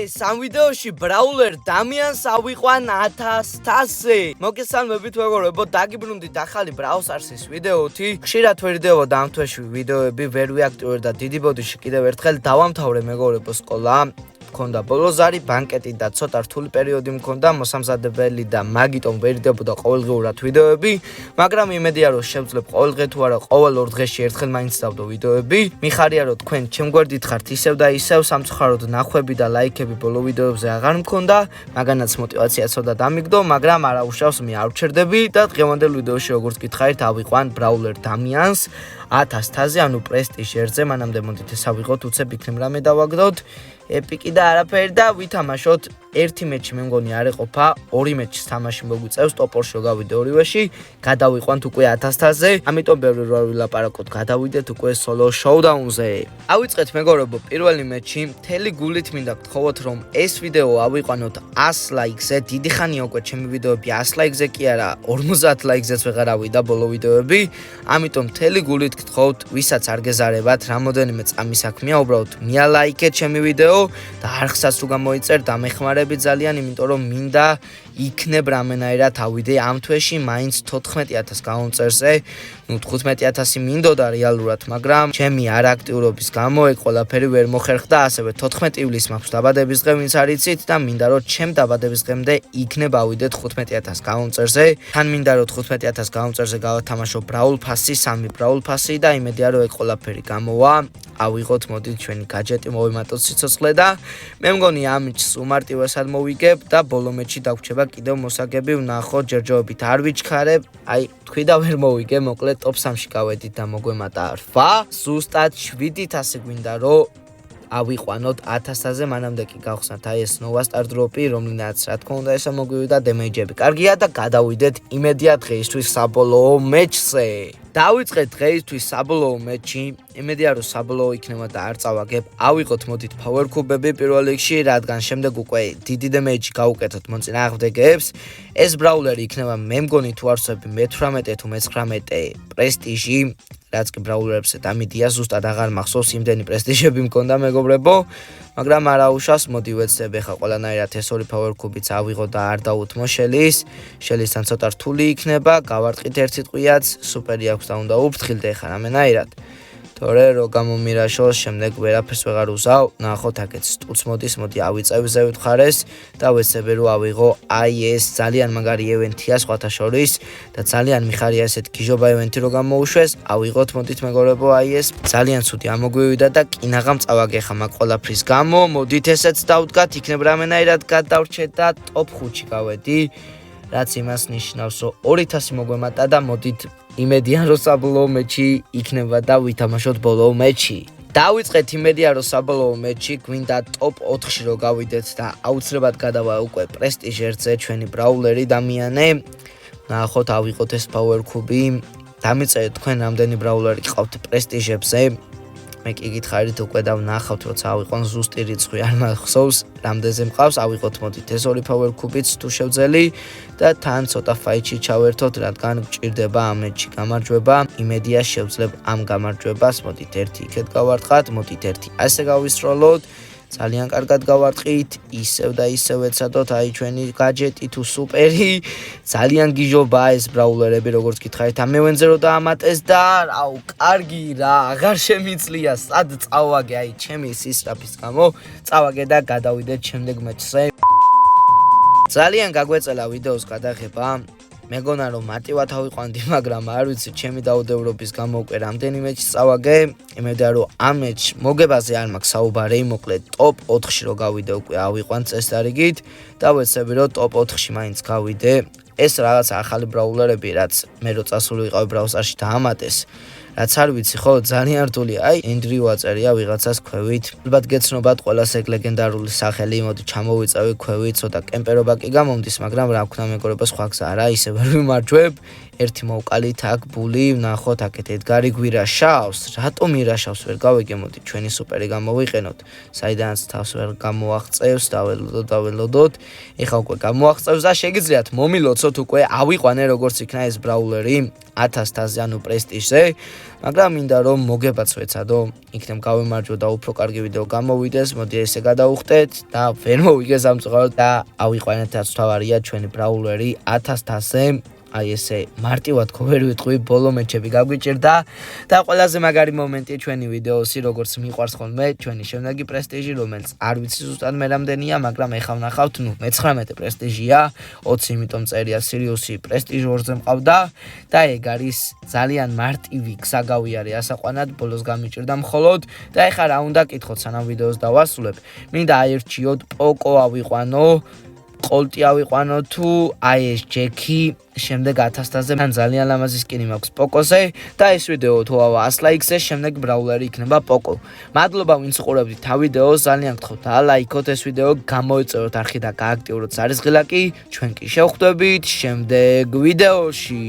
სამ ვიდეოში ბრაულერ დამიანს ავიყვან 1000-ზე. მოგესალმებით მეგობრებო, დაგიბრუნდით ახალი ბრაულ სტარსის ვიდეოთი. ხშირად ვერიდეოდა ამ თვეში ვიდეოები ვერ ვიაქტიურე და დიდი ბოდიში კიდევ ერთხელ დავამთავრე მეგობრებო სკოლა. მქონდა ბოლოზარი, ბანკეტი და ცოტა რთული პერიოდი მქონდა, მოსამზადებელი და მაგიტომ ვერიდებოდა ყოველდღიურად ვიდეოები, მაგრამ იმედია რომ შევძლებ ყოველდღე თუ არა ყოველ 2 დღეში ერთხელ მაინც დავდო ვიდეოები. მიხარია რომ თქვენ ჩემ გვერდით ხართ ისევ და ისევ, სამწუხაროდ ნახვები და ლაიქები ბოლო ვიდეოებზე აღარ მქონდა, მაგანაც мотивация ცოტა დამიგდო, მაგრამ არა უშავს მე არ ვჩერდები და დღევანდელ ვიდეოში როგორც გითხარით ავიყვან ბრაულერ დამიანს 1000-ზე, ანუ პრესტიჟ ერზე, მანამდე მოდით ეს ავიღოთ, უცებ იქნებ რამე დავაგდოთ. ეპიკი და არაფერი და ვითამაშოთ. ერთი მეჩი მე მგონი არ ეყოფა, 2 მეჩის თამაში მოგვიწევს, ტოპ-4-ში გავიდე ორივეში, გადავიყვანთ უკვე 1000-ზე, ამიტომ ბევრი რა ვილაპარაკოთ, გადავიდეთ უკვე სოლო შოუდაუნზე. ავიწყეთ მეგობრებო, პირველი მეჩი, მთელი გულით მინდა გთხოვოთ რომ ეს ვიდეო ავიყვანოთ 100 ლაიქზე, დიდი ხანია უკვე ჩემი ვიდეოები 100 ლაიქზე კი არა, 50 ლაიქზეც ვეღარ ავიდა ბოლო ვიდეოები, ამიტომ მთელი გულით გთხოვთ, ვისაც არ გეზარებათ, რამოდენიმე წამი საქმეა, უბრალოდ მიალაიქეთ ჩემი ვიდეო და არხსაც თუ გამოიწერთ, ამეხმარებით ძალიან, იმიტომ რომ მინდა იქნებ რამენაირად ავიდე ამ თვეში მაინც 14000 გაუნწერზე. 15000 მინდოდა რეალურად, მაგრამ ჩემი არაქტიურობის გამო ეგ ყველაფერი ვერ მოხერხდა, ასევე 14 ივლისს მაქვს დაბადების დღე, ვინც არ იცით და მინდა რომ ჩემ დაბადების დღემდე იქნებ ავიდეთ 15000 გაუნწერზე. თან მინდა რომ 15000 გაუნწერზე გავათამაშო ბრაულ ფასი, 3 ბრაულ ფასი და იმედია რომ ეგ ყველაფერი გამოვა. ავიღოთ, მოდით ჩვენი გაჯეტი მოვიმატოთ სიცოცხლე და მე მგონი ამ მეჩს უმარტივესად მოვიგებ და ბოლო მეჩი დაგვრჩება კიდევ მოსაგები, ვნახოთ, ჯერჯერობით არ ვიჩქარებ, აი თქვი და ვერ მოვიგე, მოკლედ ტოპ 3-ში გავედით და მოგვემატა 8, ზუსტად 700 გვინდა რომ ავიყვანოთ 1000-ზე, მანამდე კი გავხსნათ აი ეს ნოვა სტარ დროპი, რომლინაც რა თქმა უნდა ესა მოგვივიდა დემეიჯები. კარგია და გადავიდეთ იმედია დღეისთვის საბოლოო მეჩზე. დავიწყეთ დღეისთვის საბოლოო მეჩი. იმედია რომ საბოლოო იქნება და არ წავაგებ. ავიღოთ მოდით power cube-ები პირველ რიგში, რადგან შემდეგ უკვე დიდი დემეიჯი გავუკეთოთ მოწინააღმდეგეებს. ეს ბრაულერი იქნება მე მგონი თუ არ ვსვები მე-18 თუ მე-19 პრესტიჟი. რაც კი ბრაულერებზე დამიდია, ზუსტად აღარ მახსოვს იმდენი პრესტიჟები მქონდა მეგობრებო, მაგრამ არა უშავს, მოდი ვეცდებ ახლა ყველანაირად ეს 2 power cube-იც ავიღო და არ დაუთმო შელის. შელისთან ცოტა რთული იქნება, გავარტყით ერთ სიტყვიაც, სუპერი აქვს და უნდა უფრთხილდე ახლა რამენაირად. თორე რო გამომირაშოს, შემდეგ ვერაფერს ვეღარ უზავ, ნახოთ აქეთ სტუც მოდის, მოდი ავიწევ ზევით ხარეს და ვეცდები რომ ავიღო აი ეს ძალიან მაგარი ევენთია სხვათა შორის და ძალიან მიხარია ესეთ გიჟობა ევენთი რო გამოუშვეს. ავიღოთ მოდით მეგობრებო აი ეს ძალიან ცუდი ამოგვივიდა და კინაღამ წავაგე ხა მაგ ყველაფრის გამო. მოდით ესეც დავდგათ, იქნებ რამენაირად გადავრჩეთ და ტოპ 5-ში გავედი. რაც იმას ნიშნავს რომ 2000 მოგვემატა და მოდით იმედია რომ საბოლოო მეჩი იქნება და ვითამაშოთ ბოლოო მეჩი. დავიწყეთ იმედია რომ საბოლოო მეჩი გვინდა ტოპ 4-ში რო გავიდეთ და აუცილებლად გადავა უკვე პრესტიჟ ერთზე ჩვენი ბრაულერი დამიანე. ნახოთ ავიღოთ ეს power cube. დამიწერეთ თქვენ რამდენი ბრაულერი ყავთ პრესტიჟებზე. მე კი გითხარით უკვე და ვნახავთ როცა ავიყვან ზუსტი რიცხვი არ მახსოვს რამდენზე მყავს. ავიღოთ მოდით ეს 2 power cube-იც თუ შევძელი და თან ცოტა ფაიჩი ჩავერთოთ, რადგან გჭირდება ამ მეჩში გამარჯვება. იმედია შევძლებ ამ გამარჯვებას. მოდით ერთი იქეთ გავარტყათ, მოდით ერთი ასე გავისროლოთ. ძალიან კარგად გავარტყით, ისევ და ისევ ეცადოთ აი ჩვენი გაჯეტი თუ სუპერი. ძალიან გიჟობა ეს ბრაულერები, როგორც გითხარით, ამ ევენზე რო დაამატეს და აუ, კარგი რა, აღარ შემიძლია, სად წავაგე აი ჩემი სისწრაფის გამო. წავაგე და გადავიდეთ შემდეგ მეჩზე. ძალიან გაგვეწელა ვიდეოს გადაღება. მეგონა რომ მარტივად ავიყვანდი, მაგრამ არ ვიცი, ჩემი დაუდევრობის გამო უკვე რამდენი მეჩი წავაგე. იმედია რომ ამ მეჩ მოგებაზე არ მაქვს საუბარი, მოკლედ ტოპ 4-ში რო გავიდე უკვე ავიყვან წესდარიგით და ვეცდები რომ ტოპ 4-ში მაინც გავიდე. ეს რაღაც ახალი ბრაულერები, რაც მე რო წასული ვიყავი ბრაულ სტარში დაამატეს. რაც არ ვიცი, ხო, ძალიან რთულია. აი, ენდრიუ აწერია ვიღაცას ქვევით. ალბათ გეცნობათ ყველას ეგ ლეგენდარული სახელი, მოდი ჩამოვიწევი ქვევით, ცოტა კემპერობა კი გამომდის, მაგრამ რა ვქნა მეგობრებო, სხვა გზა არა, ისე ვერ ვიმარჯვებ. ერთი მოვკალით აქ ბული ვნახოთ აქეთ ედგარი გვირაშავს რატომ ირაშავს ვერ გავიგემოთ ჩვენი სუპერი გამოვიყენოთ საიდანაც თავს ვერ გამოაღწევს დაველოდოთ ეხლა უკვე გამოაღწევს და შეგიძლიათ მომილოცოთ უკვე ავიყვანე როგორც იქნა ეს ბრაულერი 1000-ზე ანუ პრესტიჟზე მაგრამ მინდა რომ მოგებაც ვეცადო იქნებ გავემარჯვო და უფრო კარგი ვიდეო გამოვიდეს მოდი ესე გადავუხდეთ და ვერ მოვიგეს ამწყავად და ავიყვანეთ რაც თავარია ჩვენი ბრაულერი 1000-ზე აი ესე მარტივად ხო ვერ ვიტყვი ბოლო მეჩები გაგვიჭირდა და ყველაზე მაგარი მომენტია ჩვენი ვიდეოსი როგორც მიყვარს ხოლმე ჩვენი შემდეგი პრესტიჟი რომელიც არ ვიცი ზუსტად მე რამდენია მაგრამ ეხლა ვნახავთ ნუ მე-19 პრესტიჟია 20 იმიტომ წერია სირიუსი პრესტიჟ 2-ზე მყავდა და ეგ არის ძალიან მარტივი გზა გავიარე ასაყვანად ბოლოს გამიჭირდა მხოლოდ და ეხლა რა უნდა კითხოთ სანამ ვიდეოს დავასრულებ მინდა აირჩიოთ პოკო ავიყვანო ყოლტი ავიყვანო თუ აი ეს ჯექი შემდეგ 1000-ზე თან ძალიან ლამაზი სკინი მაქვს პოკოზე და ეს ვიდეო თუ ავა 100 ლაიქზე შემდეგ ბრაულერი იქნება პოკო მადლობა ვინც უყურებდით ამ ვიდეოს ძალიან გთხოვთ ლაიქოთ ეს ვიდეო გამოიწეროთ არხი და გააქტიუროთ სარისღილაკი ჩვენ კი შევხვდებით შემდეგ ვიდეოში